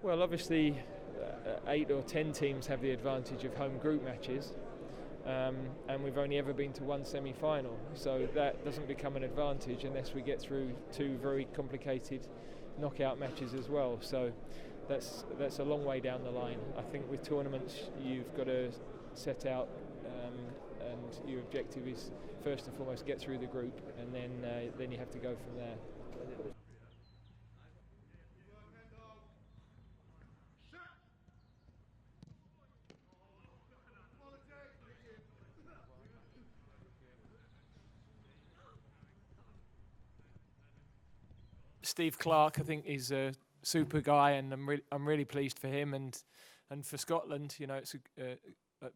Well, obviously 8 or 10 teams have the advantage of home group matches, and we've only ever been to one semi-final, so that doesn't become an advantage unless we get through 2 very complicated knockout matches as well. So that's a long way down the line. I think with tournaments you've got to set out and your objective is first and foremost get through the group, and then you have to go from there. Steve Clarke, I think, is a super guy, and I'm really pleased for him and for Scotland. You know, it's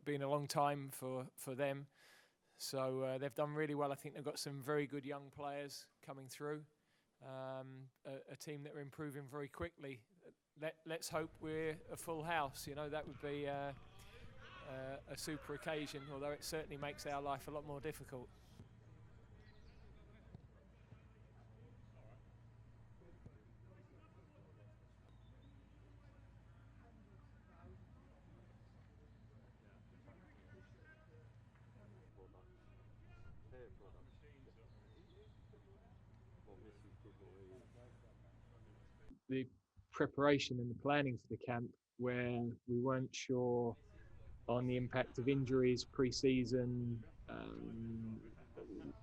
been a long time for them, so they've done really well. I think they've got some very good young players coming through, a team that are improving very quickly. Let's hope we're a full house. You know, that would be a super occasion, although it certainly makes our life a lot more difficult. The preparation and the planning for the camp, where we weren't sure on the impact of injuries pre-season,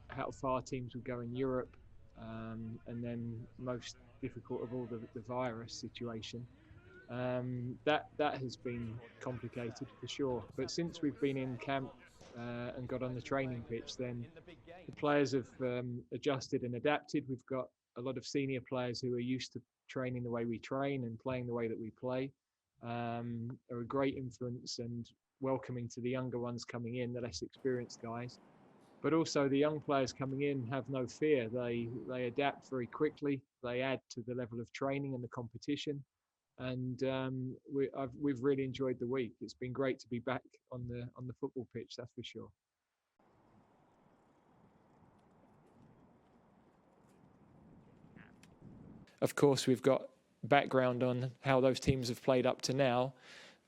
how far teams would go in Europe, and then most difficult of all, the virus situation. That has been complicated for sure. But since we've been in camp and got on the training pitch, then the players have adjusted and adapted. We've got a lot of senior players who are used to training the way we train and playing the way that we play, are a great influence and welcoming to the younger ones coming in, the less experienced guys. But also the young players coming in have no fear. They adapt very quickly. They add to the level of training and the competition. And we've really enjoyed the week. It's been great to be back on the football pitch, that's for sure. Of course, we've got background on how those teams have played up to now,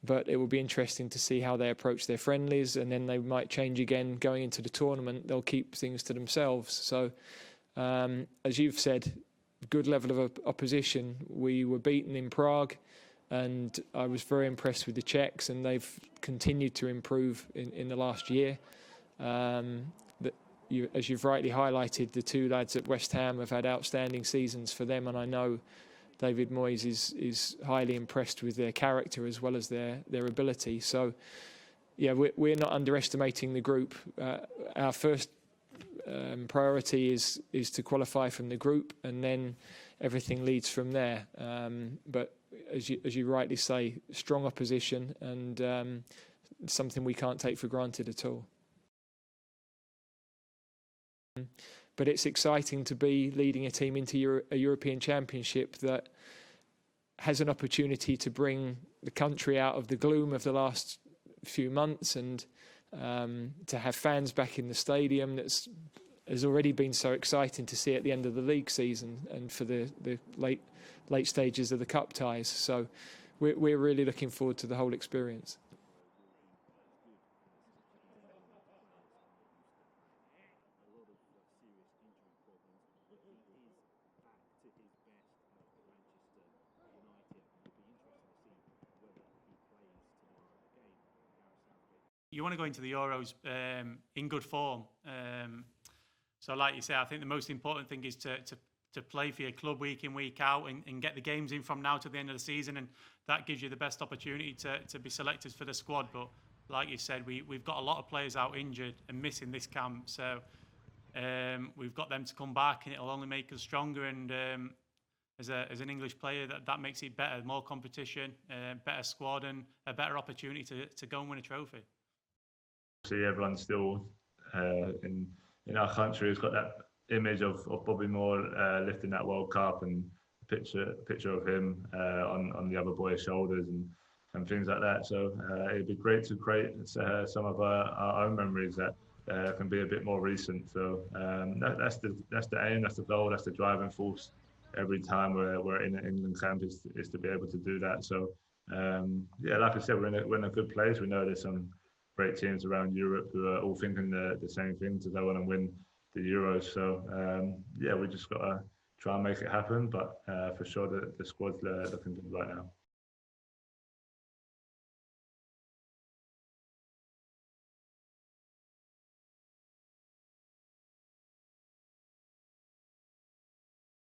but it will be interesting to see how they approach their friendlies, and then they might change again going into the tournament. They'll keep things to themselves. So, as you've said, good level of opposition. We were beaten in Prague, and I was very impressed with the Czechs, and they've continued to improve in the last year. As you've rightly highlighted, the 2 lads at West Ham have had outstanding seasons for them, and I know David Moyes is highly impressed with their character as well as their ability. So, yeah, we're not underestimating the group. Our first priority is to qualify from the group, and then everything leads from there. But as you rightly say, strong opposition, and something we can't take for granted at all. But it's exciting to be leading a team into a European Championship that has an opportunity to bring the country out of the gloom of the last few months, and to have fans back in the stadium. Has already been so exciting to see at the end of the league season and for the late stages of the cup ties. So we're really looking forward to the whole experience. You want to go into the Euros in good form. So like you say, I think the most important thing is to play for your club week in, week out, and get the games in from now to the end of the season, and that gives you the best opportunity to be selected for the squad. But like you said, we've got a lot of players out injured and missing this camp, so we've got them to come back, and it'll only make us stronger. And as an English player, that makes it better, more competition, better squad, and a better opportunity to go and win a trophy. See, everyone's still in our country has got that image of Bobby Moore lifting that World Cup, and a picture of him on the other boy's shoulders and things like that. So it'd be great to create some of our own memories that can be a bit more recent. So that's the aim, that's the goal, that's the driving force every time we're in an England camp is to be able to do that. So yeah, like I said, we're in a good place. We know there's some great teams around Europe who are all thinking the same thing, to go on and win the Euros. So yeah, we just got to try and make it happen. But for sure, the squad's looking good right now.